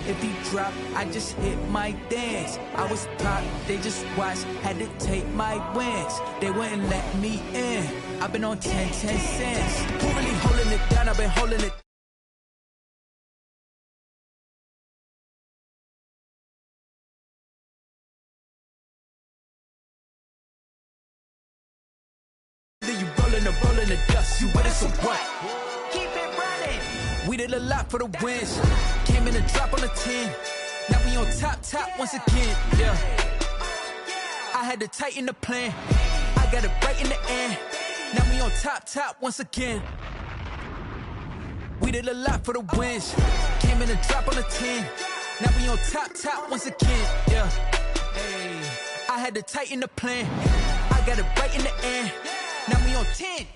If he drop, I just hit my dance. I was pop, they just watched, had to take my wins. They wouldn't let me in. I've been on 10 cents. Who really holding it down? I've been holding it. You rolling the dust. You with it, so what? Keep it running. We did a lot for the wins. Came in a drop on the 10. Now we on top once again. Yeah. I had to tighten the plan. I got it right in the end. Now we on top once again. We did a lot for the wins. Came in a drop on the 10. Now we on top once again. Yeah. Hey. I had to tighten the plan. I got it right in the end. Now we on 10.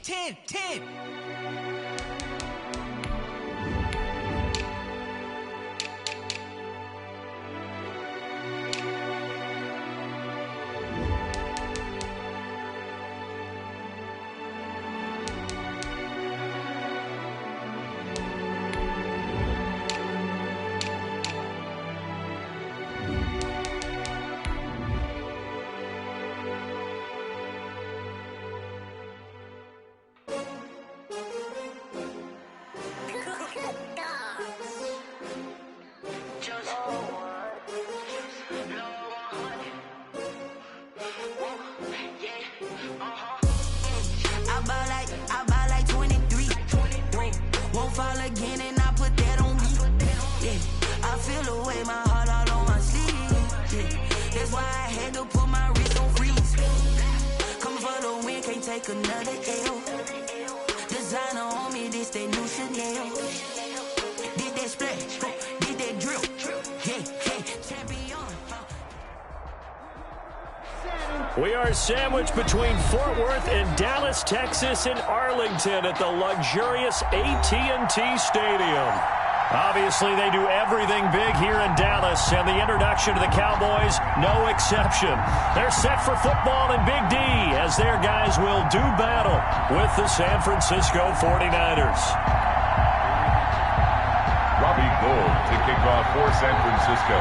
I buy like 23. Won't fall again and I put that on me. Yeah, I feel the way, my heart all on my sleeve. Yeah, that's why I had to put my wrist on freeze. Coming for the win, can't take another L. Designer on me, this that new Chanel. Did that splash, did that drill. Yeah, champion. We are sandwiched between Fort Worth and Dallas, Texas, and Arlington at the luxurious AT&T Stadium. Obviously, they do everything big here in Dallas, and the introduction to the Cowboys, no exception. They're set for football and Big D, as their guys will do battle with the San Francisco 49ers. Robbie Gould to kick off for San Francisco.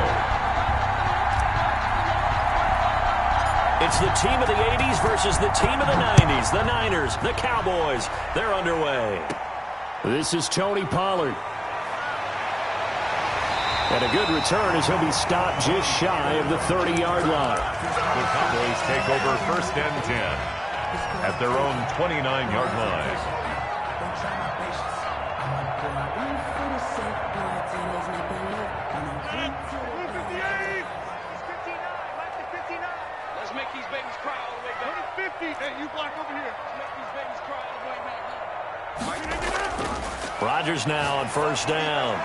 It's the team of the 80s versus the team of the 90s. The Niners, the Cowboys, they're underway. This is Tony Pollard. And a good return as he'll be stopped just shy of the 30-yard line. The Cowboys take over 1st and 10 at their own 29-yard line. Hey, you block over here. Let these babies cry all the way back. Rodgers now on 1st down.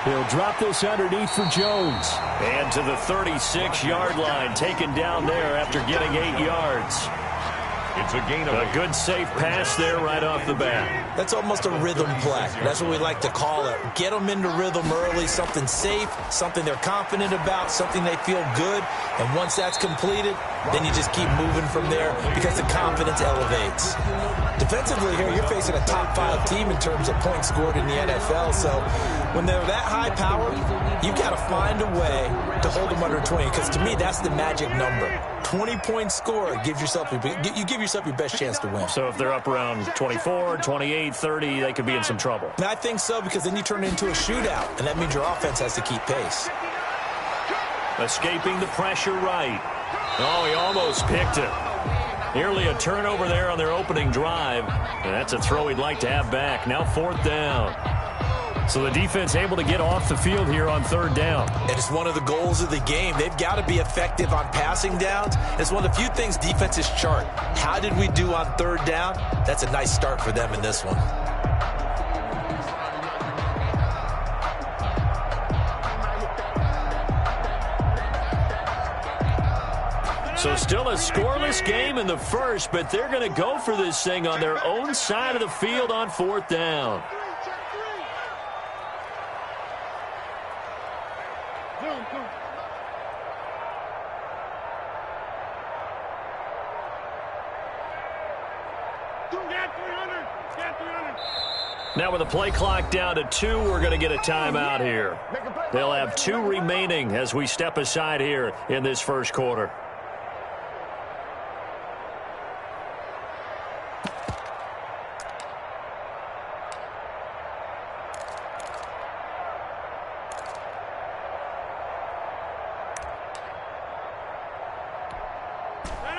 He'll drop this underneath for Jones. And to the 36-yard line, taken down there after getting 8 yards. It's a gain of a good safe pass there right off the bat. That's almost a rhythm play. That's what we like to call it. Get them into rhythm early, something safe, something they're confident about, something they feel good. And once that's completed, then you just keep moving from there because the confidence elevates. Defensively here, you're facing a top 5 team in terms of points scored in the NFL. So when they're that high powered, you've got to find a way to hold them under 20. Because to me, that's the magic number. 20 points scored gives yourself you give yourself your best chance to win. So if they're up around 24, 28, 30, they could be in some trouble. I think so, because then you turn it into a shootout, and that means your offense has to keep pace. Escaping the pressure right. Oh, he almost picked it. Nearly a turnover there on their opening drive. And that's a throw he'd like to have back. Now 4th down. So the defense able to get off the field here on 3rd down. And it's one of the goals of the game. They've got to be effective on passing downs. It's one of the few things defenses chart. How did we do on 3rd down? That's a nice start for them in this one. So still a scoreless game in the first, but they're going to go for this thing on their own side of the field on 4th down. Now with the play clock down to 2, we're going to get a timeout here. They'll have 2 remaining as we step aside here in this first quarter.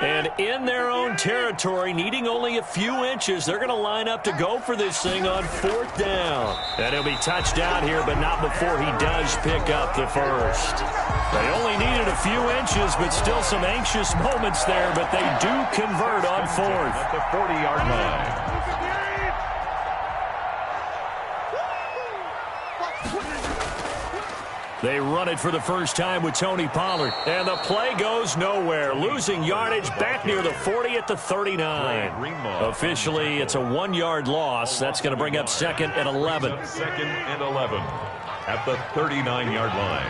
And in their own territory, needing only a few inches, they're going to line up to go for this thing on 4th down. And he'll be touched down here, but not before he does pick up the first. They only needed a few inches, but still some anxious moments there, but they do convert on 4th. At the 40-yard line. They run it for the first time with Tony Pollard. And the play goes nowhere. Losing yardage back near the 40 at the 39. Officially, it's a 1-yard loss. That's going to bring up 2nd and 11. 2nd and 11 at the 39-yard line.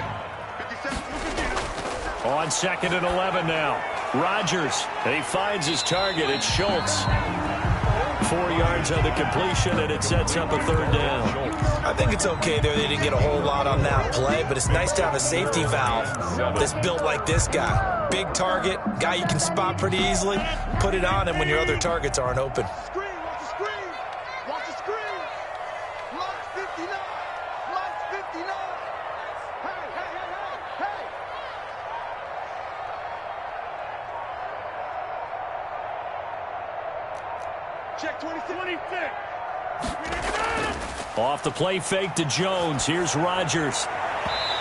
On 2nd and 11 now. Rodgers, and he finds his target. It's Schultz. 4 yards on the completion, and it sets up a 3rd down. I think it's okay there. They didn't get a whole lot on that play, but it's nice to have a safety valve that's built like this guy. Big target, guy you can spot pretty easily. Put it on him when your other targets aren't open. Screen, watch the screen. Watch the screen. Mike's 59. Mike's 59. Hey, hey, hey, hey, hey. Check 26. Off the play fake to Jones. Here's Rodgers.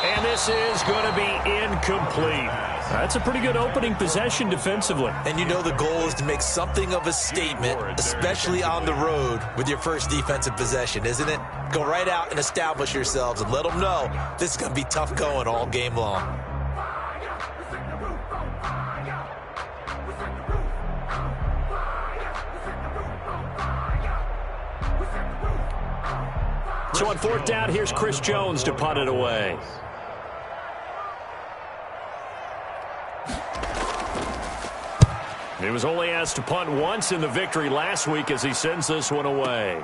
And this is going to be incomplete. That's a pretty good opening possession defensively. And you know the goal is to make something of a statement, especially on the road with your first defensive possession, isn't it? Go right out and establish yourselves and let them know this is going to be tough going all game long. So on 4th down, here's Chris Jones to punt it away. He was only asked to punt once in the victory last week as he sends this one away.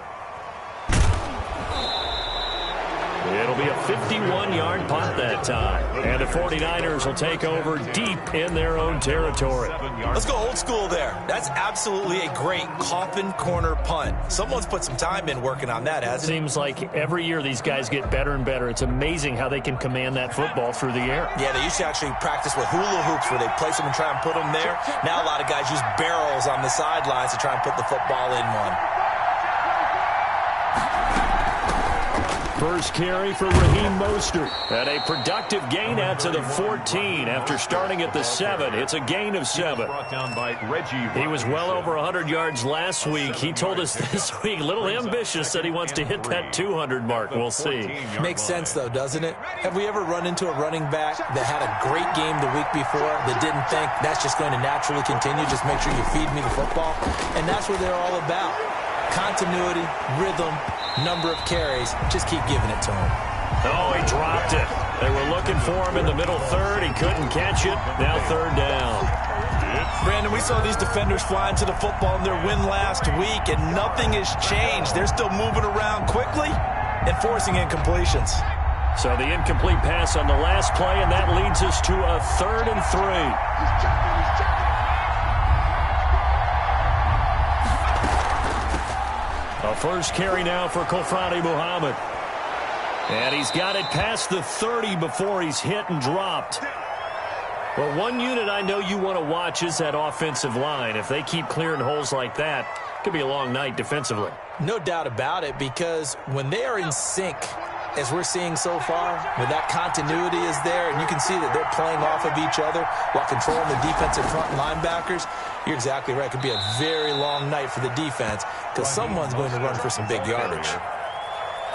It'll be a 51-yard punt that time. And the 49ers will take over deep in their own territory. Let's go old school there. That's absolutely a great coffin corner punt. Someone's put some time in working on that, hasn't it? Seems like every year these guys get better and better. It's amazing how they can command that football through the air. Yeah, they used to actually practice with hula hoops where they place them and try and put them there. Now a lot of guys use barrels on the sidelines to try and put the football in one. First carry for Raheem Mostert. And a productive gain out to the 14 after starting at the 7. It's a gain of 7. Brought down by Reggie. He was well over 100 yards last week. He told us this week, a little ambitious, that he wants to hit that 200 mark. We'll see. Makes sense, though, doesn't it? Have we ever run into a running back that had a great game the week before that didn't think that's just going to naturally continue? Just make sure you feed me the football. And that's what they're all about. Continuity, rhythm, number of carries. Just keep giving it to him. Oh, he dropped it. They were looking for him in the middle 3rd. He couldn't catch it. Now 3rd down. Brandon, we saw these defenders flying to the football in their win last week, and nothing has changed. They're still moving around quickly and forcing incompletions. So the incomplete pass on the last play, and that leads us to a 3rd and 3. A first carry now for Kofrani Muhammad. And he's got it past the 30 before he's hit and dropped. Well, one unit I know you want to watch is that offensive line. If they keep clearing holes like that, it could be a long night defensively. No doubt about it, because when they are in sync, as we're seeing so far, when that continuity is there, and you can see that they're playing off of each other while controlling the defensive front linebackers, you're exactly right. It could be a very long night for the defense because someone's going to run for some big yardage.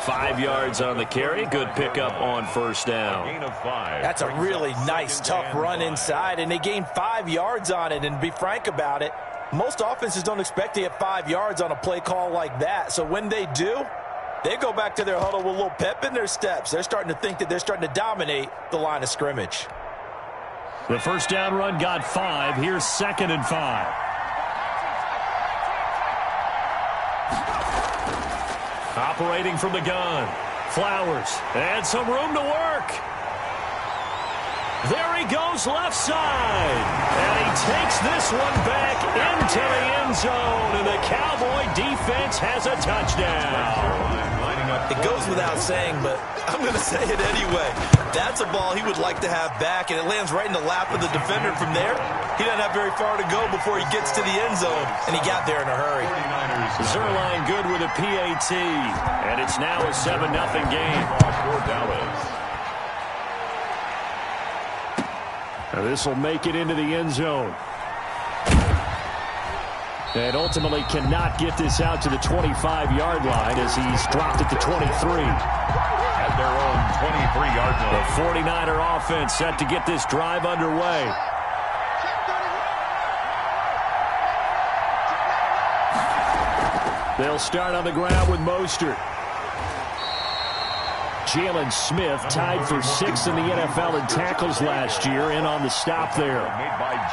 5 yards on the carry. Good pickup on 1st down. Gain of 5. That's a really nice, tough run inside, and they gained 5 yards on it. And to be frank about it, most offenses don't expect to get 5 yards on a play call like that. So when they do, they go back to their huddle with a little pep in their steps. They're starting to think that they're starting to dominate the line of scrimmage. The 1st down run got 5. Here's 2nd and 5. operating from the gun. Flowers, and some room to work. There he goes left side. And he takes this one back into the end zone. And the Cowboy defense has a touchdown. It goes without saying, but I'm going to say it anyway. That's a ball he would like to have back, and it lands right in the lap of the defender from there. He doesn't have very far to go before he gets to the end zone, and he got there in a hurry. Zerline good with a PAT, and it's now a 7-0 game. For Dallas. Now this will make it into the end zone. And ultimately cannot get this out to the 25-yard line as he's dropped it to 23. At their own 23-yard line. The 49er offense set to get this drive underway. They'll start on the ground with Mostert. Jalen Smith tied for 6th in the NFL in tackles last year, and on the stop there.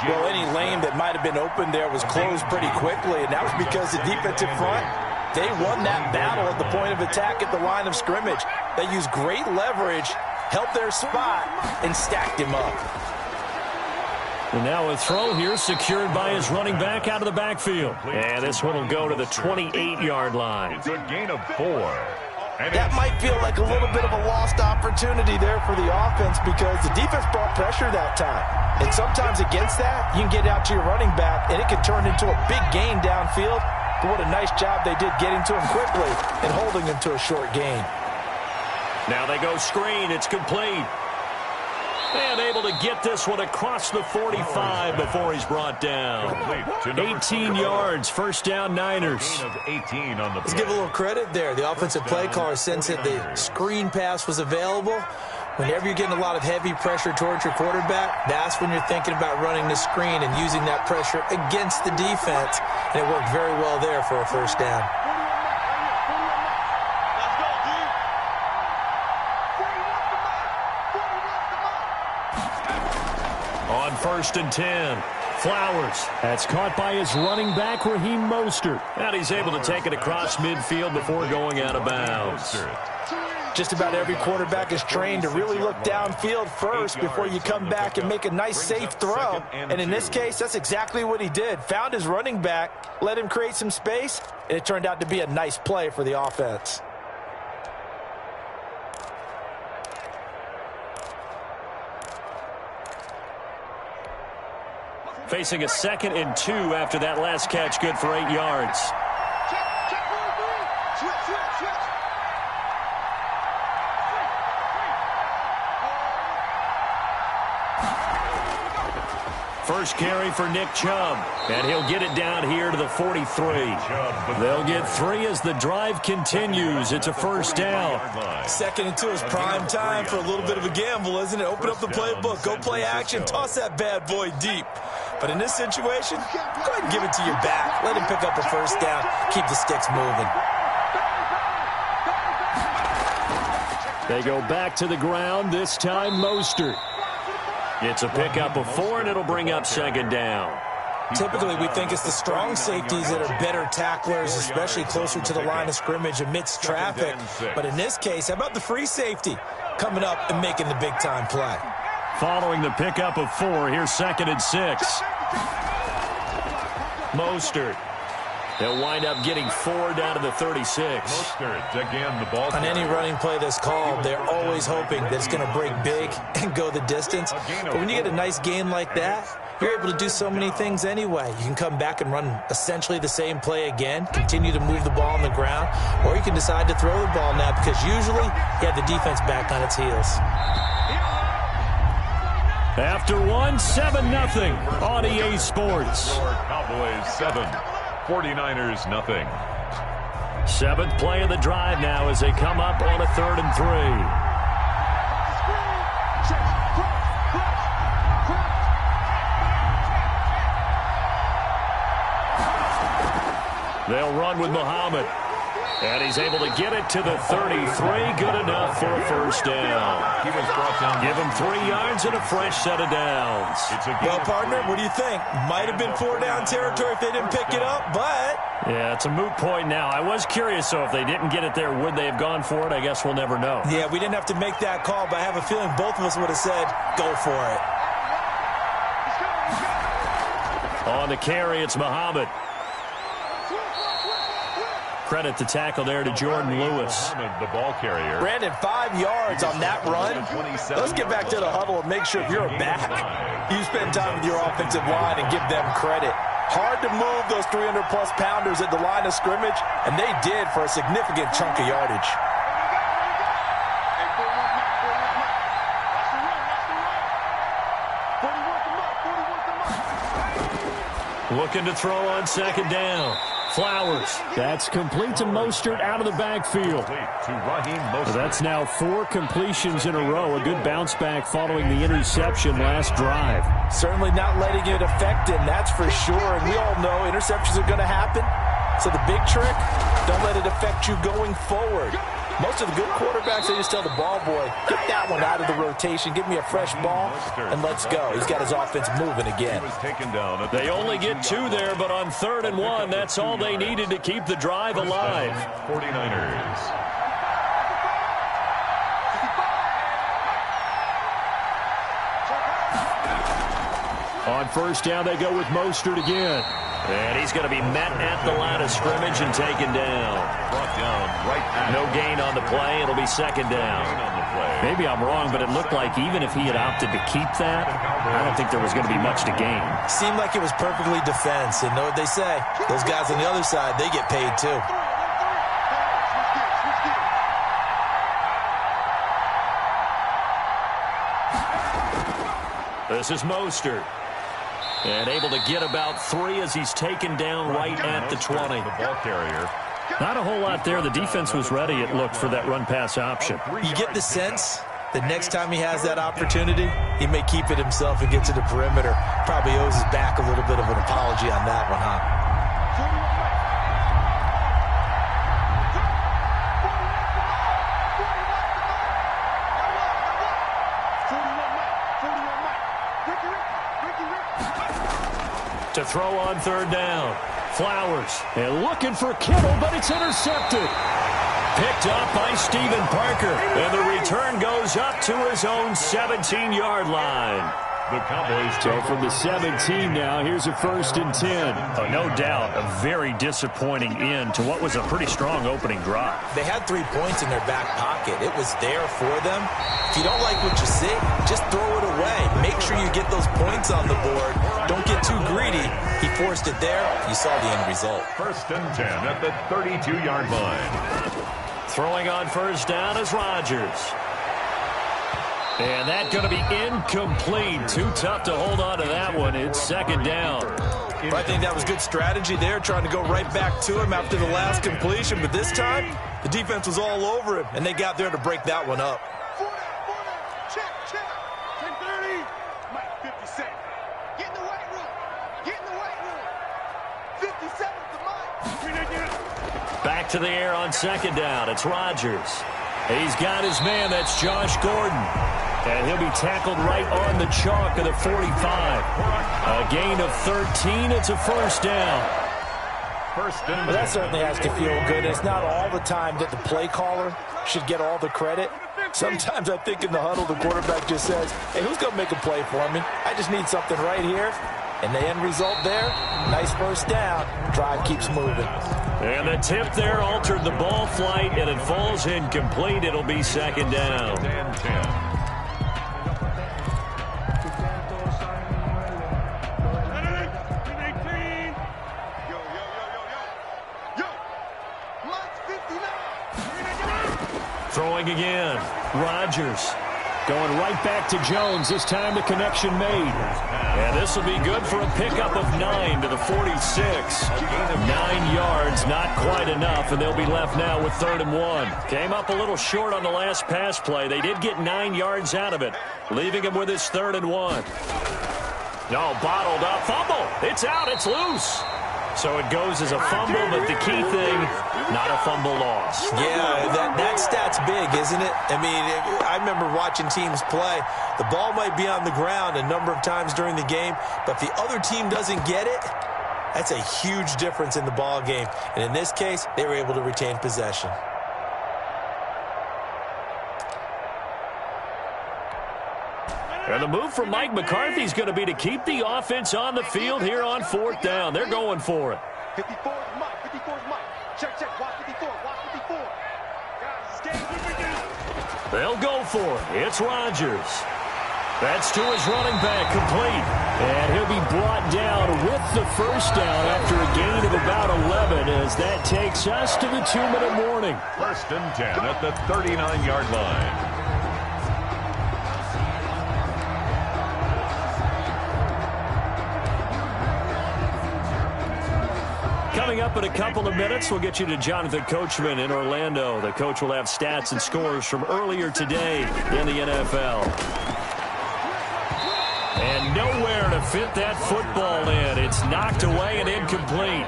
Well, any lane that might have been open there was closed pretty quickly, and that was because the defensive front, they won that battle at the point of attack at the line of scrimmage. They used great leverage, held their spot, and stacked him up. And now a throw here secured by his running back out of the backfield. And this one will go to the 28-yard line. It's a gain of 4. That might feel like a little bit of a lost opportunity there for the offense because the defense brought pressure that time. And sometimes against that, you can get out to your running back, and it can turn into a big gain downfield. But what a nice job they did getting to him quickly and holding him to a short gain. Now they go screen. It's complete. And able to get this one across the 45 before he's brought down. 18 yards, first down Niners. Let's give a little credit there. The offensive play caller sensed that the screen pass was available. Whenever you're getting a lot of heavy pressure towards your quarterback, that's when you're thinking about running the screen and using that pressure against the defense. And it worked very well there for a first down. On 1st and 10, Flowers. That's caught by his running back, Raheem Mostert. And he's able to take it across midfield before going out of bounds. Just about every quarterback is trained to really look downfield first before you come back and make a nice, safe throw. And in this case, that's exactly what he did. Found his running back, let him create some space, and it turned out to be a nice play for the offense. Facing a 2nd and 2 after that last catch, good for 8 yards. First carry for Nick Chubb, and he'll get it down here to the 43. They'll get 3 as the drive continues. It's a first down. 2nd and 2 is prime time for a little bit of a gamble, isn't it? Open up the playbook, go play action, toss that bad boy deep. But in this situation, go ahead and give it to your back. Let him pick up a first down, keep the sticks moving. They go back to the ground, this time Mostert. It's a pickup of 4, and it'll bring up 2nd down. Typically, we think it's the strong safeties that are better tacklers, especially closer to the line of scrimmage amidst traffic. But in this case, how about the free safety coming up and making the big-time play? Following the pickup of 4, here's 2nd and 6. Mostert. They'll wind up getting 4 down to the 36. Again, the ball on any running play that's called, they're always hoping that it's going to break big and go the distance. But when you get a nice gain like that, you're able to do so many things anyway. You can come back and run essentially the same play again, continue to move the ball on the ground, or you can decide to throw the ball now because usually you have the defense back on its heels. After 1, 7-0 on EA Sports. Cowboys 7, 49ers nothing. 7th play of the drive now as they come up on a 3rd and 3. They'll run with Muhammad. And he's able to get it to the 33. Good enough for a first down. He was brought down. Give him 3 yards and a fresh set of downs. Well, partner, what do you think? Might have been 4-down territory if they didn't pick it up, but... Yeah, it's a moot point now. I was curious, so if they didn't get it there, would they have gone for it? I guess we'll never know. Yeah, we didn't have to make that call, but I have a feeling both of us would have said, go for it. On the carry, it's Muhammad. Credit the tackle there to Jordan Lewis. The ball carrier. Brandon, 5 yards on that run. Let's get back to the huddle and make sure if you're a back, you spend time with your offensive line and give them credit. Hard to move those 300-plus pounders at the line of scrimmage, and they did for a significant chunk of yardage. Looking to throw on second down. Flowers. That's complete to Mostert out of the backfield. That's now 4 completions in a row. A good bounce back following the interception last drive. Certainly not letting it affect him, that's for sure. And we all know interceptions are going to happen. So the big trick, don't let it affect you going forward. Most of the good quarterbacks, they just tell the ball boy, get that one out of the rotation, give me a fresh ball, and let's go. He's got his offense moving again. They only get 2 there, but on 3rd and 1, that's all they needed to keep the drive alive. 49ers. On first down, they go with Mostert again. And he's going to be met at the line of scrimmage and taken down. Brought down right at no gain on the play. It'll be second down. Maybe I'm wrong, but it looked like even if he had opted to keep that, I don't think there was going to be much to gain. Seemed like it was perfectly defense. And know what they say? Those guys on the other side, they get paid too. This is Mostert. And able to get about 3 as he's taken down right at the 20. The ball carrier. Not a whole lot there. The defense was ready, it looked, for that run-pass option. You get the sense that next time he has that opportunity, he may keep it himself and get to the perimeter. Probably owes his back a little bit of an apology on that one, huh? To throw on 3rd down. Flowers. And looking for Kittle, but it's intercepted. Picked up by Stephen Parker. And the return goes up to his own 17-yard line. The Cowboys. So from the 17 now, here's a 1st and 10. Oh, no doubt, a very disappointing end to what was a pretty strong opening drive. They had 3 points in their back pocket. It was there for them. If you don't like what you see, just throw it away. Make sure you get those points on the board. Don't get too greedy. He forced it there. You saw the end result. 1st and 10 at the 32-yard line. Throwing on first down is Rodgers. And that's going to be incomplete. Too tough to hold on to that one. It's 2nd down. I think that was good strategy there, trying to go right back to him after the last completion. But this time, the defense was all over him, and they got there to break that one up. Check. 10-30. Mike, 57. Get in the weight room. 57 to Mike. Back to the air on 2nd down. It's Rodgers. He's got his man. That's Josh Gordon. And he'll be tackled right on the chalk of the 45. A gain of 13. It's a 1st down. Well, that certainly has to feel good. It's not all the time that the play caller should get all the credit. Sometimes I think in the huddle, the quarterback just says, hey, who's going to make a play for me? I just need something right here. And the end result there, nice 1st down. Drive keeps moving. And the tip there altered the ball flight, and it falls incomplete. It'll be 2nd down. 10. Throwing again. Rodgers going right back to Jones. This time the connection made. And this will be good for a pickup of 9 to the 46. 9 yards, not quite enough, and they'll be left now with 3rd and 1. Came up a little short on the last pass play. They did get 9 yards out of it, leaving him with his 3rd and 1. No, bottled up. Fumble. It's out. It's loose. So it goes as a fumble, but the key thing, not a fumble loss. Yeah, that stat's big, isn't it? I mean, I remember watching teams play. The ball might be on the ground a number of times during the game, but if the other team doesn't get it, that's a huge difference in the ball game. And in this case, they were able to retain possession. And the move from Mike McCarthy is going to be to keep the offense on the field here on 4th down. They're going for it. 54 is Mike. 54 is Mike. Check, check. Watch 54. Watch 54. Guys, stay with me. They'll go for it. It's Rodgers. That's to his running back, complete. And he'll be brought down with the first down after a gain of about 11 as that takes us to the 2-minute warning. 1st and 10 at the 39-yard line. Coming up in a couple of minutes, we'll get you to Jonathan Coachman in Orlando. The coach will have stats and scores from earlier today in the NFL. And nowhere to fit that football in. It's knocked away and incomplete.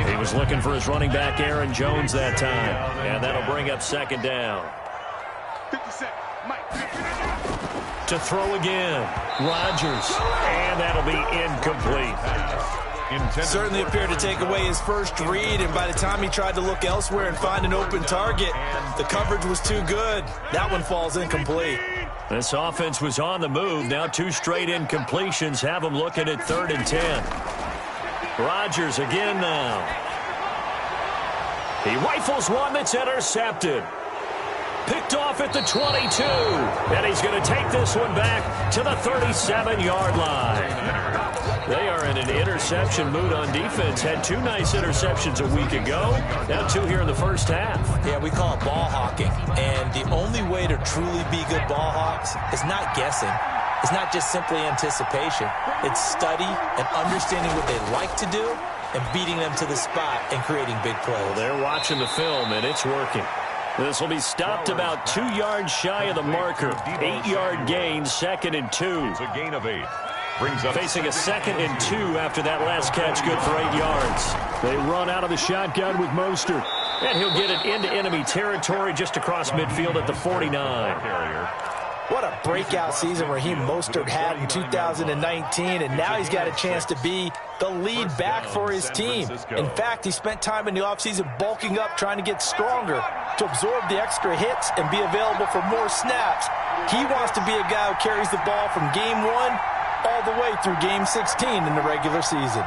He was looking for his running back, Aaron Jones, that time. And that'll bring up 2nd down. 57. Mike. To throw again. Rodgers. And that'll be incomplete. Certainly appeared to take away his first read, and by the time he tried to look elsewhere and find an open target, the coverage was too good. That one falls incomplete. This offense was on the move. Now 2 straight incompletions have them looking at 3rd and 10. Rodgers again now. He rifles one that's intercepted. Picked off at the 22. And he's going to take this one back to the 37-yard line. They are in an interception mood on defense. Had 2 nice interceptions a week ago. Now 2 here in the first half. Yeah, we call it ball hawking. And the only way to truly be good ball hawks is not guessing. It's not just simply anticipation. It's study and understanding what they like to do and beating them to the spot and creating big plays. Well, they're watching the film, and it's working. This will be stopped about 2 yards shy of the marker. 8-yard gain, 2nd and 2. It's a gain of 8. Facing a 2nd and 2 after that last catch, good for 8 yards. They run out of the shotgun with Mostert. And he'll get it into enemy territory just across midfield at the 49. What a breakout season Raheem Mostert had in 2019, and now he's got a chance to be the lead back for his team. In fact, he spent time in the offseason bulking up, trying to get stronger, to absorb the extra hits and be available for more snaps. He wants to be a guy who carries the ball from game 1 all the way through game 16 in the regular season.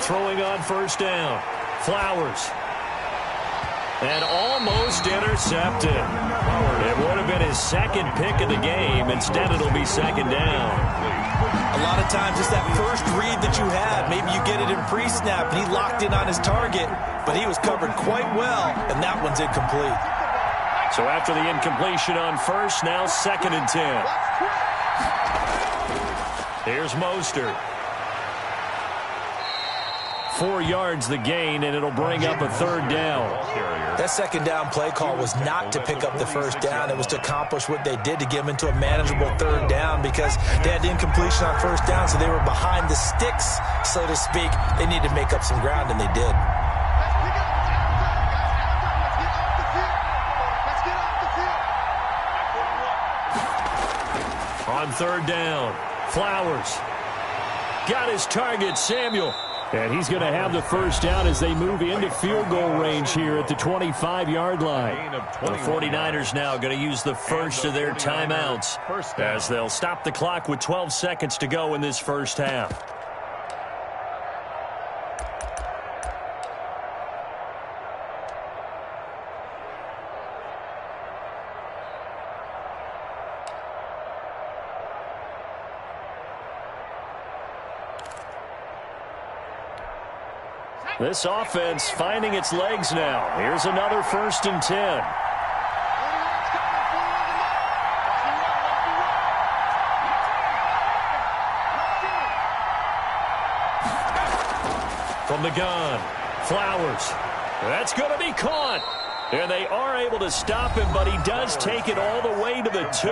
Throwing on 1st down. Flowers. And almost intercepted. It would have been his 2nd pick of the game. Instead, it'll be 2nd down. A lot of times it's that first read that you had. Maybe you get it in pre-snap, and he locked in on his target, but he was covered quite well, and that one's incomplete. So after the incompletion on 1st, now 2nd and 10. Here's Mostert. 4 yards the gain, and it'll bring up a 3rd down. That 2nd down play call was not to pick up the 1st down. It was to accomplish what they did, to get them into a manageable 3rd down, because they had the incompletion on 1st down, so they were behind the sticks, so to speak. They needed to make up some ground, and they did. On 3rd down, Flowers got his target, Samuel. And he's going to have the 1st down as they move into field goal range here at the 25-yard line. The 49ers now going to use the first of their timeouts as they'll stop the clock with 12 seconds to go in this first half. This offense finding its legs now. Here's another 1st and 10. From the gun, Flowers. That's going to be caught. And they are able to stop him, but he does take it all the way to the 2.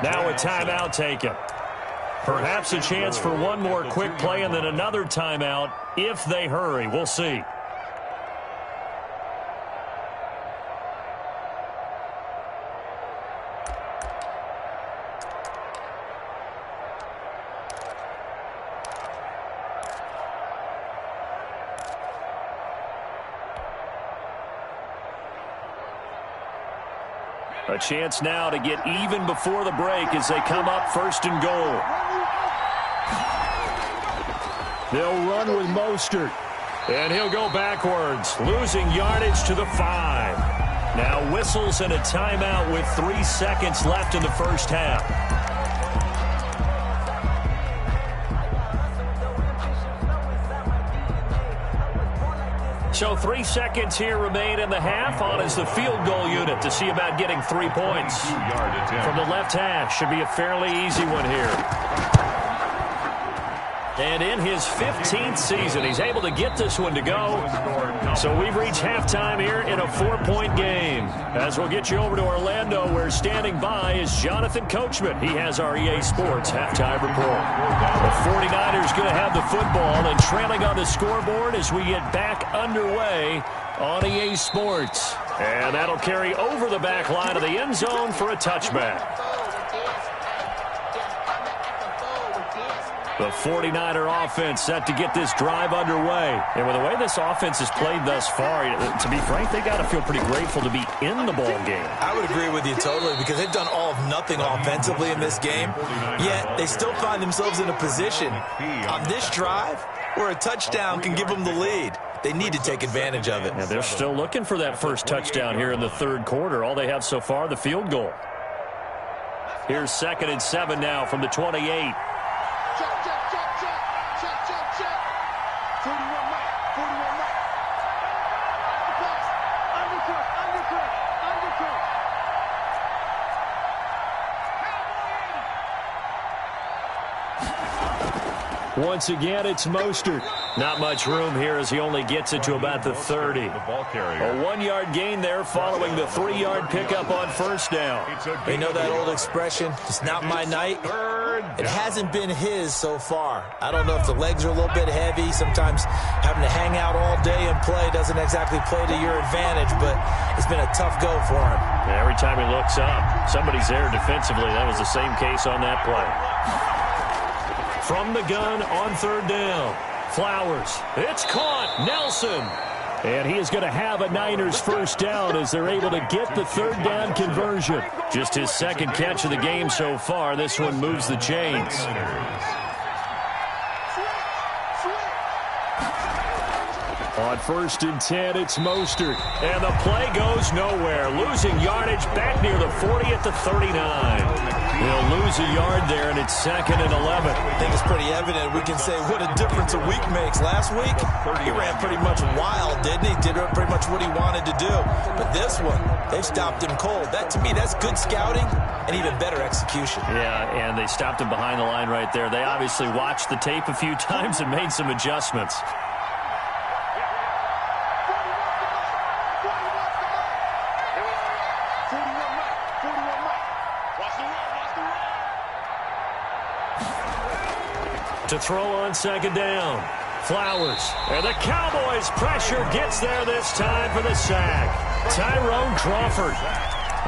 Now a timeout taken. Perhaps a chance for one more quick play and then another timeout if they hurry. We'll see. A chance now to get even before the break as they come up 1st and goal. They'll run with Mostert. And he'll go backwards, losing yardage to the 5. Now whistles and a timeout with 3 seconds left in the first half. So 3 seconds here remain in the half. On is the field goal unit to see about getting 3 points. From the left hash, should be a fairly easy one here. And in his 15th season, he's able to get this one to go. So we've reached halftime here in a 4-point game. As we'll get you over to Orlando, where standing by is Jonathan Coachman. He has our EA Sports halftime report. The 49ers going to have the football and trailing on the scoreboard as we get back underway on EA Sports. And that'll carry over the back line of the end zone for a touchback. The 49er offense set to get this drive underway. And with the way this offense has played thus far, to be frank, they got to feel pretty grateful to be in the ball game. I would agree with you totally because they've done all of nothing offensively in this game, yet they still find themselves in a position on this drive where a touchdown can give them the lead. They need to take advantage of it. And they're still looking for that first touchdown here in the third quarter. All they have so far, the field goal. Here's 2nd and 7 now from the 28. Once again, it's Mostert. Not much room here as he only gets it to about the 30. A 1-yard gain there following the 3-yard pickup on first down. You know that old expression, it's not my night? It hasn't been his so far. I don't know if the legs are a little bit heavy. Sometimes having to hang out all day and play doesn't exactly play to your advantage, but it's been a tough go for him. Every time he looks up, somebody's there defensively. That was the same case on that play. From the gun on 3rd down. Flowers. It's caught. Nelson. And he is going to have a Niners first down as they're able to get the 3rd down conversion. Just his 2nd catch of the game so far. This one moves the chains. On 1st and 10, it's Mostert. And the play goes nowhere. Losing yardage back near the 40 at the 39. He'll lose a yard there, and it's 2nd and 11. I think it's pretty evident. We can say what a difference a week makes. Last week, he ran pretty much wild, didn't he? Did pretty much what he wanted to do. But this one, they've stopped him cold. That, to me, that's good scouting and even better execution. Yeah, and they stopped him behind the line right there. They obviously watched the tape a few times and made some adjustments. To throw on 2nd down. Flowers. And the Cowboys pressure gets there this time for the sack. Tyrone Crawford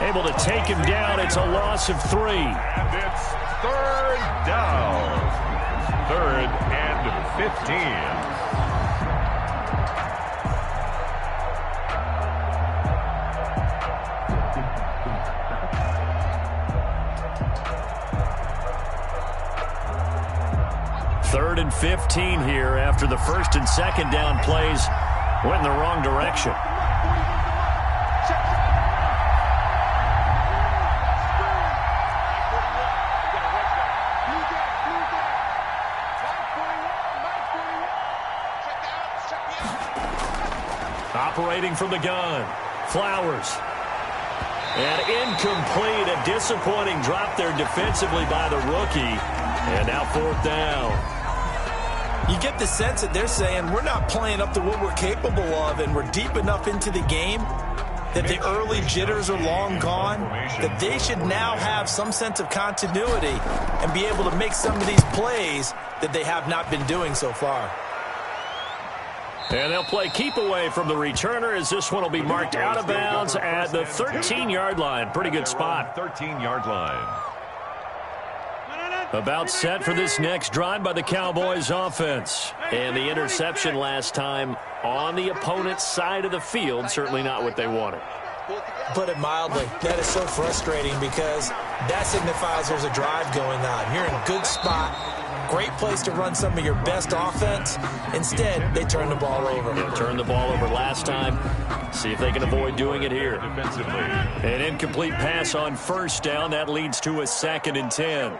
able to take him down. It's a loss of 3. And it's 3rd down. 3rd and 15. Third and 15 here after the 1st and 2nd down plays went in the wrong direction. Operating from the gun. Flowers. And incomplete. A disappointing drop there defensively by the rookie. And now 4th down. You get the sense that they're saying we're not playing up to what we're capable of, and we're deep enough into the game that the early jitters are long gone, that they should now have some sense of continuity and be able to make some of these plays that they have not been doing so far. And they'll play keep away from the returner as this one will be marked out of bounds at the 13-yard line. Pretty good spot. 13-yard line. About set for this next drive by the Cowboys offense. And the interception last time on the opponent's side of the field, certainly not what they wanted. Put it mildly, that is so frustrating because that signifies there's a drive going on. You're in a good spot. Great place to run some of your best offense. Instead, they turn the ball over. They turned the ball over last time. See if they can avoid doing it here. Defensively. An incomplete pass on first down. That leads to a 2nd and 10.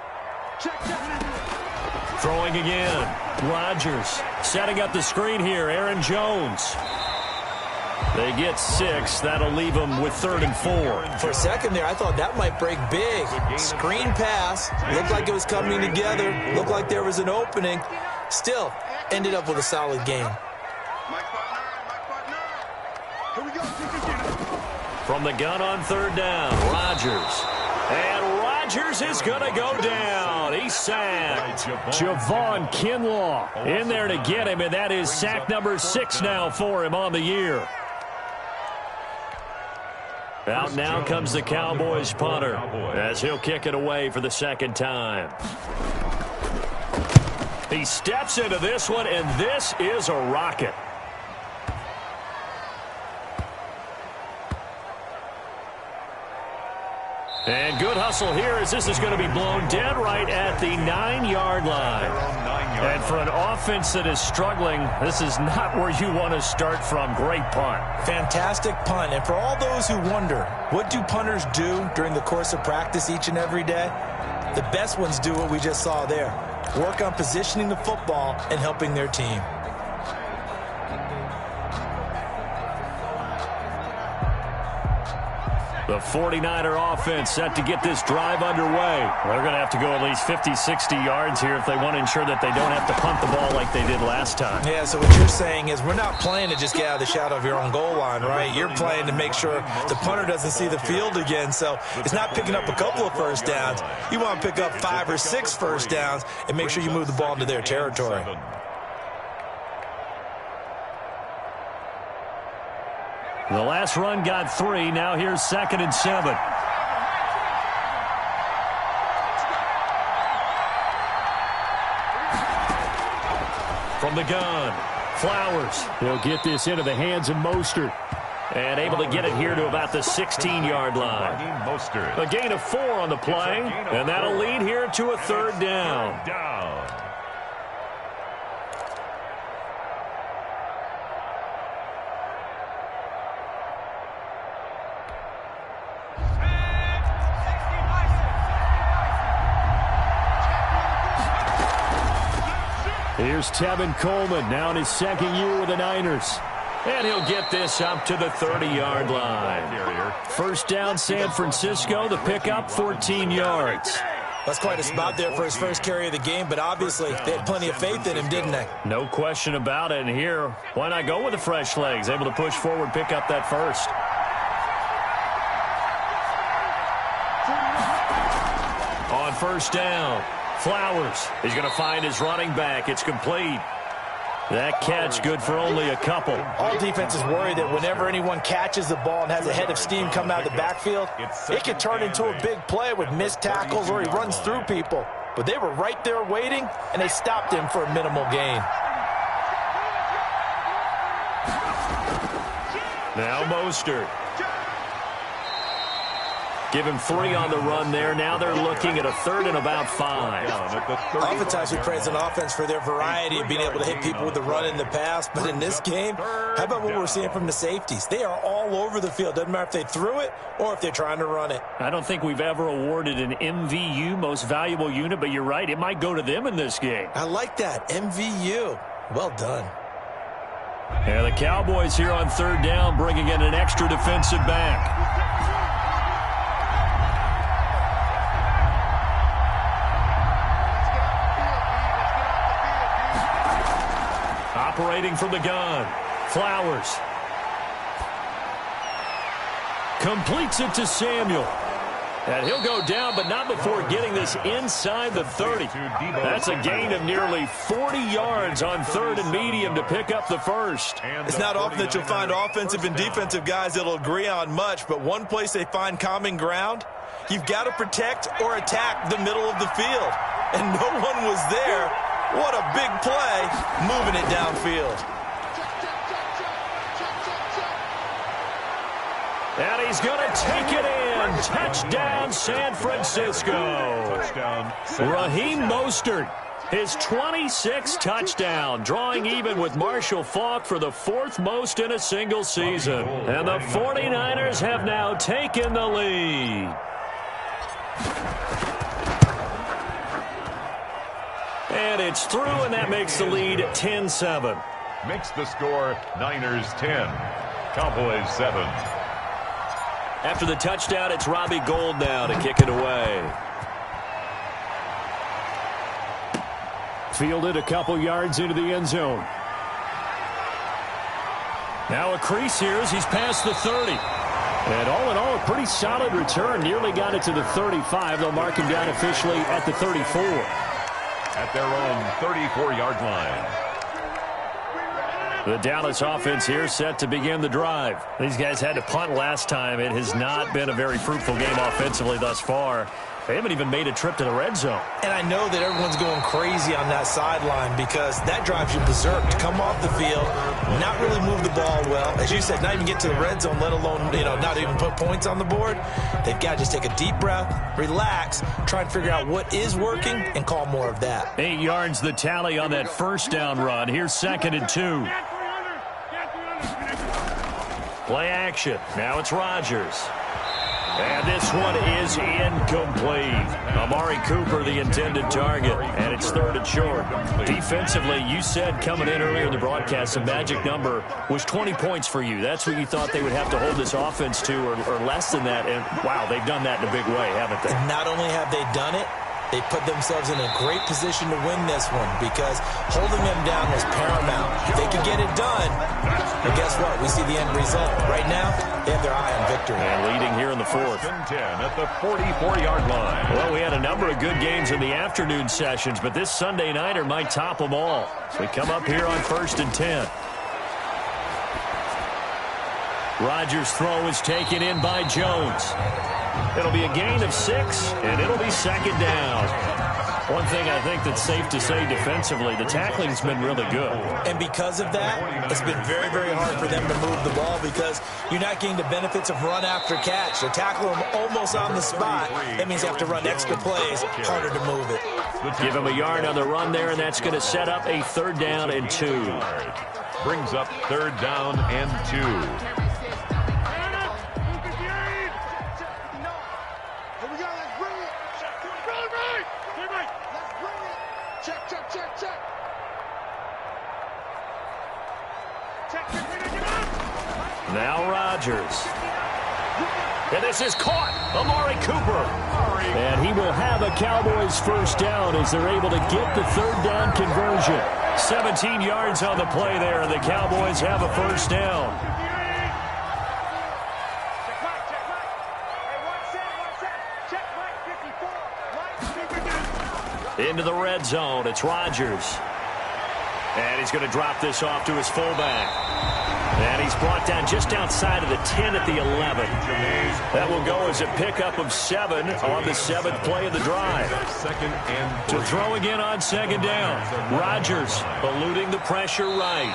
Throwing again. Rodgers setting up the screen here. Aaron Jones. They get 6. That'll leave them with 3rd and 4. For a second there, I thought that might break big. Screen pass. Looked like it was coming together. Looked like there was an opening. Still, ended up with a solid game. From the gun on 3rd down, Rodgers. And Rodgers is going to go down. He's sacked. Javon Kinlaw in there to get him, and that is sack number 6 now for him on the year. Out now comes the Cowboys punter as he'll kick it away for the 2nd time. He steps into this one, and this is a rocket. And good hustle here as this is going to be blown dead right at the 9-yard line. And for an offense that is struggling, this is not where you want to start from. Great punt. Fantastic punt. And for all those who wonder, what do punters do during the course of practice each and every day? The best ones do what we just saw there. Work on positioning the football and helping their team. The 49er offense set to get this drive underway. They're going to have to go at least 50, 60 yards here if they want to ensure that they don't have to punt the ball like they did last time. Yeah, so what you're saying is we're not playing to just get out of the shadow of your own goal line, right? You're playing to make sure the punter doesn't see the field again. So it's not picking up a couple of first downs. You want to pick up 5 or 6 first downs and make sure you move the ball into their territory. The last run got 3. Now here's 2nd and 7. From the gun, Flowers. He'll get this into the hands of Mostert. And able to get it here to about the 16-yard line. A gain of 4 on the play. And that'll lead here to a 3rd down. Here's Tevin Coleman, now in his 2nd year with the Niners. And he'll get this up to the 30-yard line. First down, San Francisco. The pickup, 14 yards. That's quite a spot there for his first carry of the game, but obviously they had plenty of faith in him, didn't they? No question about it. And here, why not go with the fresh legs? Able to push forward, pick up that first. On first down, Flowers. He's going to find his running back. It's complete. That catch good for only a couple. All defenses worry that whenever anyone catches the ball and has a head of steam coming out of the backfield, it can turn into a big play with missed tackles or he runs through people. But they were right there waiting, and they stopped him for a minimal gain. Now Mostert. Give him 3 on the run there. Now they're looking at a 3rd and about 5. Oftentimes we praise an offense for their variety of being able to hit people with the run in the pass. But in this game, how about what we're seeing from the safeties? They are all over the field. Doesn't matter if they threw it or if they're trying to run it. I don't think we've ever awarded an MVU, most valuable unit, but you're right. It might go to them in this game. I like that. MVU. Well done. And the Cowboys here on 3rd down, bringing in an extra defensive back. Operating from the gun, Flowers. Completes it to Samuel. And he'll go down, but not before getting this inside the 30. That's a gain of nearly 40 yards on 3rd and medium to pick up the first. It's not often that you'll find offensive and defensive guys that'll agree on much, but one place they find common ground, you've got to protect or attack the middle of the field. And no one was there. What a big play, moving it downfield. And he's going to take it in. Touchdown, San Francisco. Raheem Mostert, his 26th touchdown, drawing even with Marshall Faulk for the 4th most in a single season. And the 49ers have now taken the lead. And it's through, and that makes the lead 10-7. Makes the score Niners 10, Cowboys 7. After the touchdown, it's Robbie Gould now to kick it away. Fielded a couple yards into the end zone. Now a crease here as he's past the 30. And all in all, a pretty solid return. Nearly got it to the 35. They'll mark him down officially at the 34. At their own 34-yard line. The Dallas offense here set to begin the drive. These guys had to punt last time. It has not been a very fruitful game offensively thus far. They haven't even made a trip to the red zone. And I know that everyone's going crazy on that sideline because that drives you berserk to come off the field, not really move the ball well. As you said, not even get to the red zone, let alone, not even put points on the board. They've got to just take a deep breath, relax, try and figure out what is working and call more of that. 8 yards the tally on that first down run. Here's 2nd and 2. Play action. Now it's Rodgers. And this one is incomplete. Amari Cooper, the intended target, and it's 3rd and short. Defensively, you said coming in earlier in the broadcast, the magic number was 20 points for you. That's what you thought they would have to hold this offense to, or less than that. And, wow, they've done that in a big way, haven't they? And not only have they done it, they put themselves in a great position to win this one because holding them down was paramount. If they could get it done, well, guess what? We see the end result. Right now, they have their eye on victory. And leading here in the 4th. 10 at the 44-yard line. Well, we had a number of good games in the afternoon sessions, but this Sunday nighter might top them all. So we come up here on 1st and 10. Rodgers' throw is taken in by Jones. It'll be a gain of 6, and it'll be 2nd down. One thing I think that's safe to say defensively, the tackling's been really good. And because of that, it's been very, very hard for them to move the ball because you're not getting the benefits of run after catch. They tackle them almost on the spot. That means they have to run extra plays, harder to move it. Give him a yard on the run there, and that's going to set up a 3rd down and 2. Brings up 3rd down and 2. Now Rodgers. And this is caught. Amari Cooper. And he will have a Cowboys 1st down as they're able to get the 3rd down conversion. 17 yards on the play there, and the Cowboys have a 1st down. Into the red zone. It's Rodgers. And he's going to drop this off to his fullback. And he's brought down just outside of the 10 at the 11. That will go as a pickup of 7 on the 7th play of the drive. 2nd and 3. To throw again on 2nd down. Rodgers eluding the pressure right.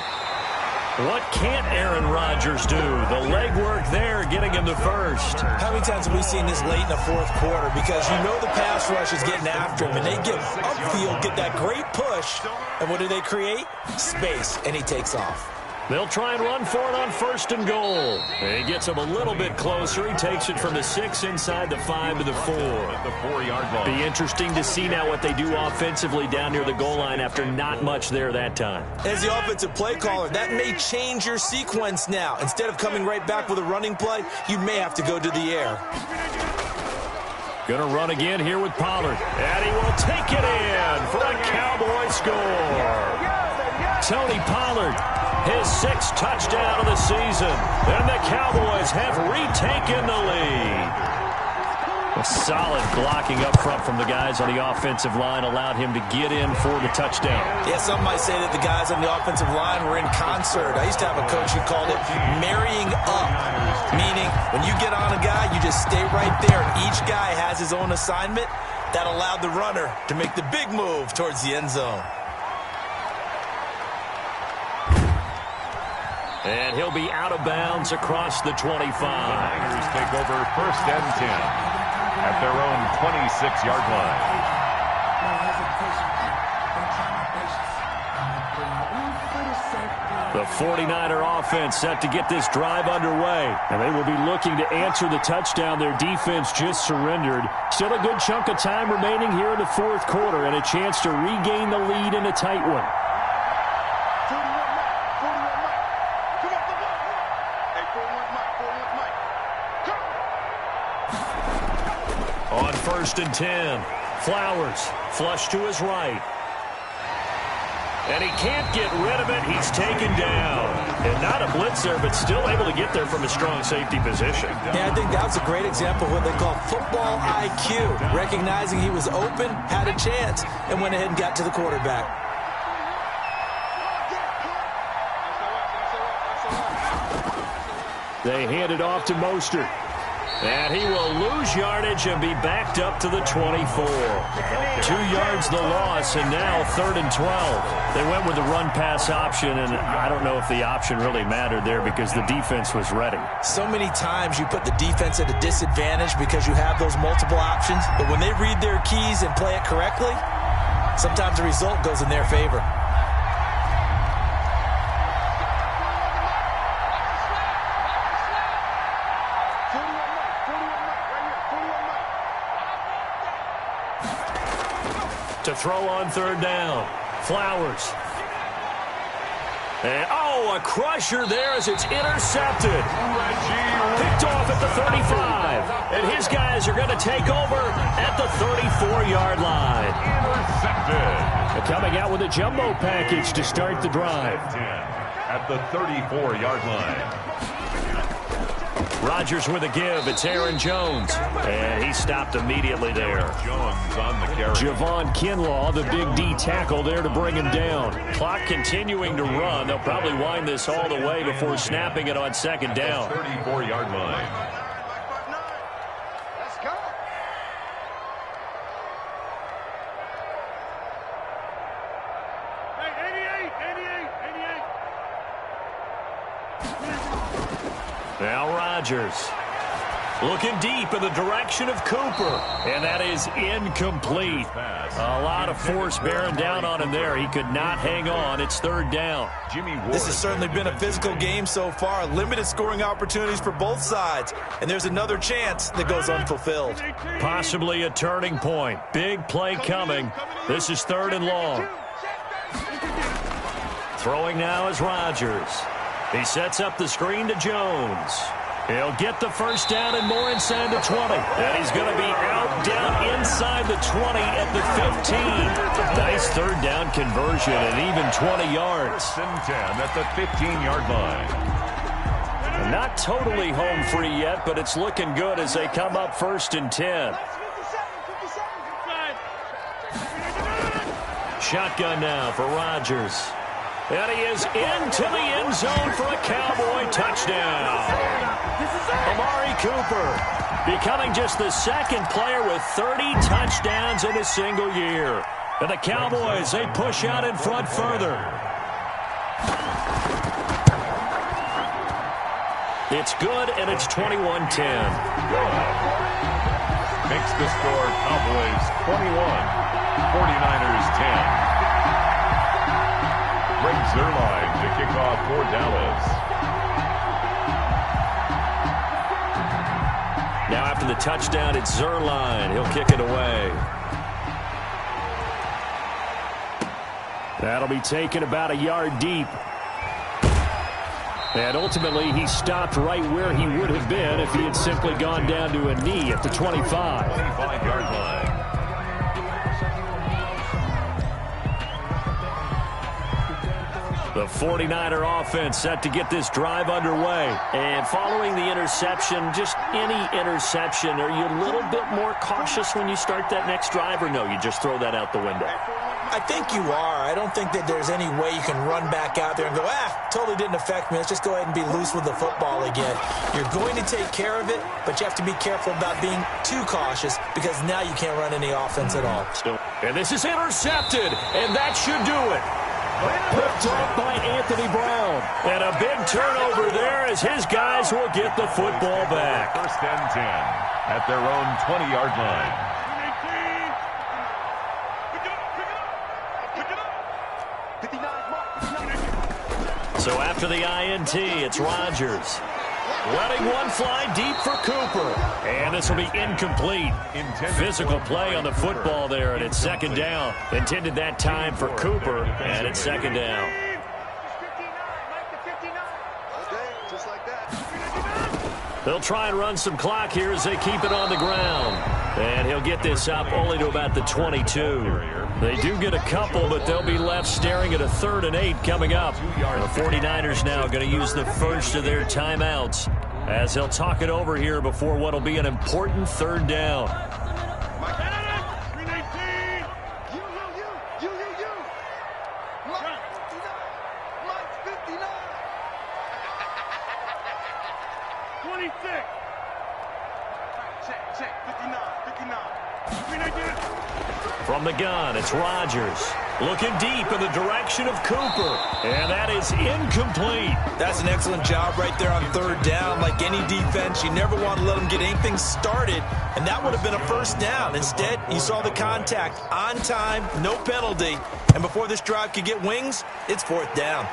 What can't Aaron Rodgers do? The legwork there getting him the 1st. How many times have we seen this late in the 4th quarter? Because you know the pass rush is getting after him, and they get upfield, get that great push, and what do they create? Space, and he takes off. They'll try and run for it on 1st and goal. He gets him a little bit closer. He takes it from the 6 inside the 5 to the 4. At the 4-yard line. Be interesting to see now what they do offensively down near the goal line after not much there that time. As the offensive play caller, that may change your sequence now. Instead of coming right back with a running play, you may have to go to the air. Going to run again here with Pollard. And he will take it in for a Cowboy score. Tony Pollard his 6th touchdown of the season. And the Cowboys have retaken the lead. A solid blocking up front from the guys on the offensive line allowed him to get in for the touchdown. Yeah, some might say that the guys on the offensive line were in concert. I used to have a coach who called it marrying up, meaning when you get on a guy, you just stay right there. Each guy has his own assignment. That allowed the runner to make the big move towards the end zone. And he'll be out of bounds across the 25. Niners take over 1st and 10 at their own 26-yard line. The 49er offense set to get this drive underway. And they will be looking to answer the touchdown their defense just surrendered. Still a good chunk of time remaining here in the 4th quarter and a chance to regain the lead in a tight one. On 1st and 10, Flowers flush to his right. And he can't get rid of it. He's taken down. And not a blitzer, but still able to get there from a strong safety position. Yeah, I think that was a great example of what they call football IQ. Recognizing he was open, had a chance, and went ahead and got to the quarterback. They hand it off to Mostert. And he will lose yardage and be backed up to the 24. 2 yards the loss, and now 3rd and 12. They went with the run-pass option, and I don't know if the option really mattered there because the defense was ready. So many times you put the defense at a disadvantage because you have those multiple options, but when they read their keys and play it correctly, sometimes the result goes in their favor. To throw on 3rd down. Flowers. And, a crusher there as it's intercepted. Picked off at the 35. And his guys are going to take over at the 34-yard line. Intercepted. Coming out with a jumbo package to start the drive. 10 at the 34-yard line. Rodgers with a give. It's Aaron Jones. And he stopped immediately there. Jones on the carry. Javon Kinlaw, the big D tackle there to bring him down. Clock continuing to run. They'll probably wind this all the way before snapping it on 2nd down. 34-yard line. Let's go. Hey, 88. Now Rodgers looking deep in the direction of Cooper. And that is incomplete. A lot of force bearing down on him there. He could not hang on. It's 3rd down. This has certainly been a physical game so far. Limited scoring opportunities for both sides. And there's another chance that goes unfulfilled. Possibly a turning point. Big play coming. This is 3rd and long. Throwing now is Rodgers. He sets up the screen to Jones. He'll get the 1st down and more inside the 20. And he's going to be out down inside the 20 at the 15. Nice 3rd down conversion and even 20 yards. 1st and 10 at the 15-yard line. Not totally home free yet, but it's looking good as they come up 1st and 10. Shotgun now for Rodgers. And he is into the end zone for a Cowboy touchdown. Amari Cooper becoming just the 2nd player with 30 touchdowns in a single year. And the Cowboys, they push out in front further. It's good, and it's 21-10. Makes the score Cowboys 21, 49ers 10. Greg Zuerlein to kick off for Dallas. Now after the touchdown, it's Zuerlein. He'll kick it away. That'll be taken about a yard deep. And ultimately, he stopped right where he would have been if he had simply gone down to a knee at the 25. 25-yard line. The 49er offense set to get this drive underway. And following the interception, just any interception, are you a little bit more cautious when you start that next drive, or no, you just throw that out the window? I think you are. I don't think that there's any way you can run back out there and go, totally didn't affect me. Let's just go ahead and be loose with the football again. You're going to take care of it, but you have to be careful about being too cautious because now you can't run any offense at all. And this is intercepted, and that should do it. Picked off by Anthony Brown. And a big turnover there as his guys will get the football back. First and 10 at their own 20-yard line. So after the INT, it's Rodgers. Letting one fly deep for Cooper. And this will be incomplete. Physical play on the football there, and it's second down. Intended that time for Cooper, and it's second down. They'll try and run some clock here as they keep it on the ground. And he'll get this up only to about the 22. They do get a couple, but they'll be left staring at a 3rd and 8 coming up. And the 49ers now going to use the first of their timeouts as they'll talk it over here before what will be an important 3rd down. From the gun, it's Rodgers. Looking deep in the direction of Cooper. And that is incomplete. That's an excellent job right there on 3rd down. Like any defense, you never want to let them get anything started. And that would have been a first down. Instead, you saw the contact on time, no penalty. And before this drive could get wings, it's 4th down.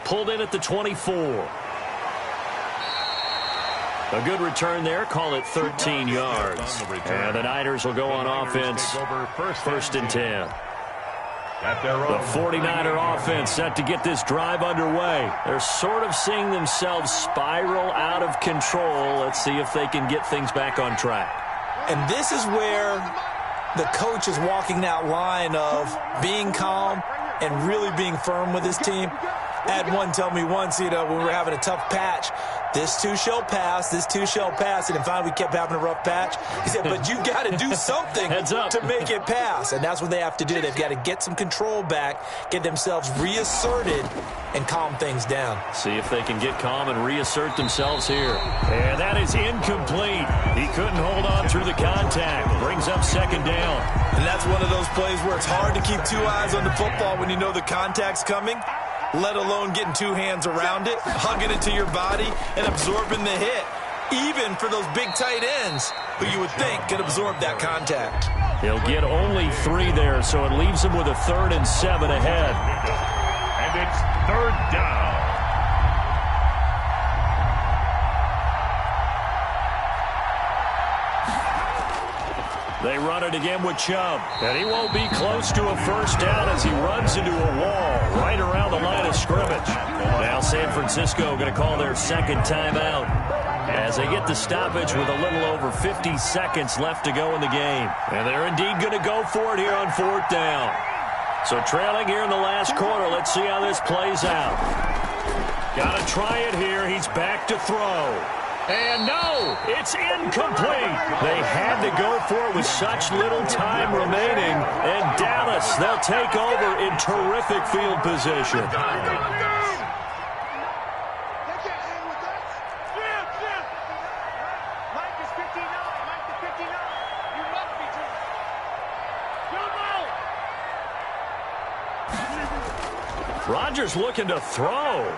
Pulled in at the 24. A good return there. Call it 13 yards. And the Niners will go on offense. First and 10. The 49er offense set to get this drive underway. They're sort of seeing themselves spiral out of control. Let's see if they can get things back on track. And this is where the coach is walking that line of being calm and really being firm with his team. I had one tell me once, when we were having a tough patch, this too shall pass, this too shall pass. And finally, we kept having a rough patch. He said, but you got to do something to make it pass. And that's what they have to do. They've got to get some control back, get themselves reasserted, and calm things down. See if they can get calm and reassert themselves here. And that is incomplete. He couldn't hold on through the contact. Brings up second down. And that's one of those plays where it's hard to keep 2 eyes on the football when you know the contact's coming, let alone getting 2 hands around it, hugging it to your body, and absorbing the hit, even for those big tight ends who you would think could absorb that contact. He'll get only 3 there, so it leaves him with a 3rd and 7 ahead. And it's 3rd down. They run it again with Chubb, and he won't be close to a first down as he runs into a wall right around the line of scrimmage. Now San Francisco going to call their second timeout as they get the stoppage with a little over 50 seconds left to go in the game. And they're indeed going to go for it here on 4th down. So trailing here in the last quarter, let's see how this plays out. Got to try it here. He's back to throw. And no, it's incomplete. They had to go for it with such little time remaining. And Dallas, they'll take over in terrific field position. Rodgers looking to throw.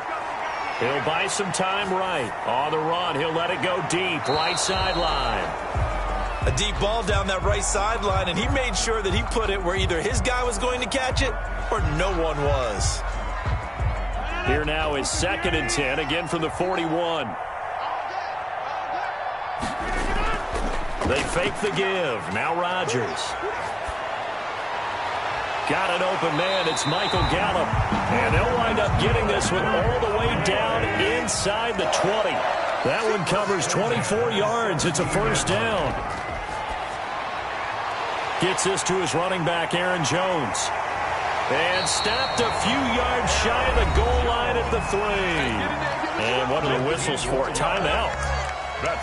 He'll buy some time right. On the run, he'll let it go deep, right sideline. A deep ball down that right sideline, and he made sure that he put it where either his guy was going to catch it or no one was. Here now is 2nd and 10, again from the 41. They fake the give. Now Rodgers. Got an open man. It's Michael Gallup. And they'll wind up getting this one all the way down inside the 20. That one covers 24 yards. It's a first down. Gets this to his running back, Aaron Jones. And stopped a few yards shy of the goal line at the 3. And what are the whistles for? Timeout.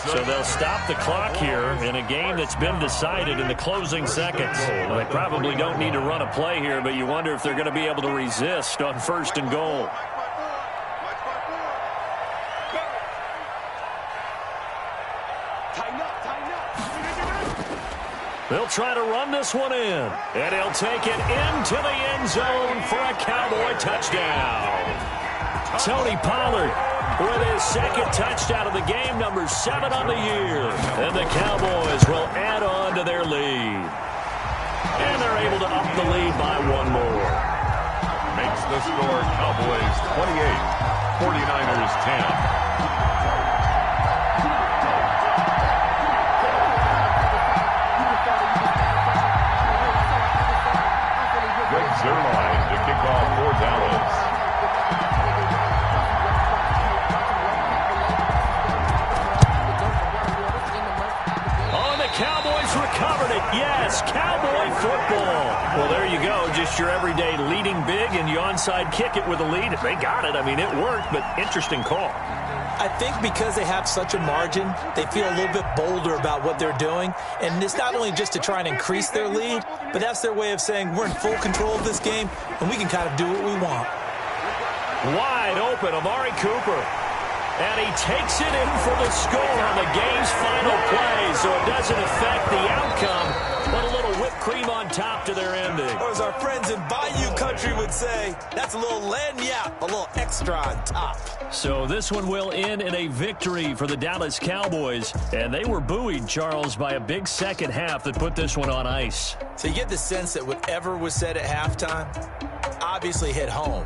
So they'll stop the clock here in a game that's been decided in the closing seconds. Well, they probably don't need to run a play here, but you wonder if they're going to be able to resist on 1st and goal. They'll try to run this one in, and he'll take it into the end zone for a Cowboy touchdown. Tony Pollard with his 2nd touchdown of the game, number 7 on the year. And the Cowboys will add on to their lead. And they're able to up the lead by 1 more. Makes the score Cowboys 28, 49ers 10. Zerline to kick off for Dallas. Oh, the Cowboys recovered it. Yes, Cowboy football. Well, there you go. Just your everyday leading big, and you onside kick it with a lead. They got it. I mean, it worked, but interesting call. I think because they have such a margin, they feel a little bit bolder about what they're doing. And it's not only just to try and increase their lead, but that's their way of saying we're in full control of this game, and we can kind of do what we want. Wide open, Amari Cooper. And he takes it in for the score on the game's final play, so it doesn't affect the outcome, but a little whipped cream on top to their ending. Or as our friends in Bayou Country would say, that's a little lagniappe, a little extra on top. So this one will end in a victory for the Dallas Cowboys, and they were buoyed, Charles, by a big second half that put this one on ice. So you get the sense that whatever was said at halftime obviously hit home.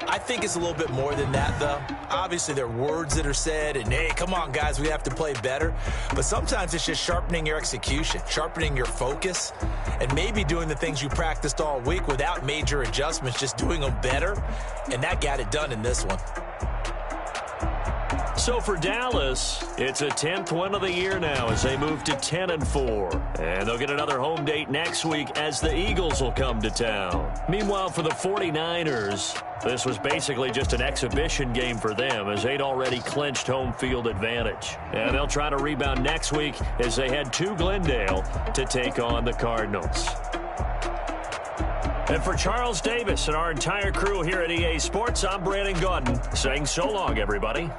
I think it's a little bit more than that, though. Obviously, there are words that are said, and, hey, come on, guys, we have to play better. But sometimes it's just sharpening your execution, sharpening your focus, and maybe doing the things you practiced all week without major adjustments, just doing them better. And that got it done in this one. So for Dallas, it's a 10th win of the year now as they move to 10-4. And they'll get another home date next week as the Eagles will come to town. Meanwhile, for the 49ers, this was basically just an exhibition game for them as they'd already clinched home field advantage. And they'll try to rebound next week as they head to Glendale to take on the Cardinals. And for Charles Davis and our entire crew here at EA Sports, I'm Brandon Gaudin saying so long, everybody.